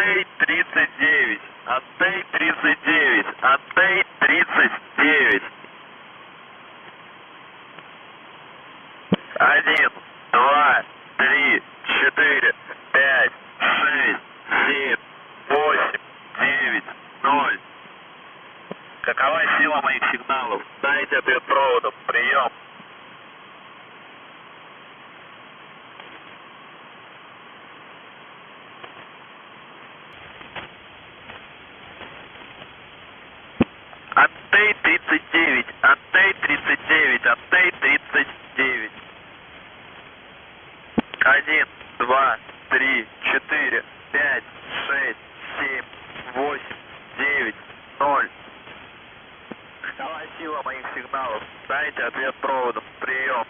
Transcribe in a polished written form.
Антей-39, Антей-39, Антей-39. 1, 2, 3, 4, 5, 6, 7, 8, 9, 0. Какова сила моих сигналов? Дайте ответ проводом. Прием. Антей-39, Антей-39, Антей-39. 1, 2, 3, 4, 5, 6, 7, 8, 9, 0. Какова сила моих сигналов? Дайте ответ проводом. Прием.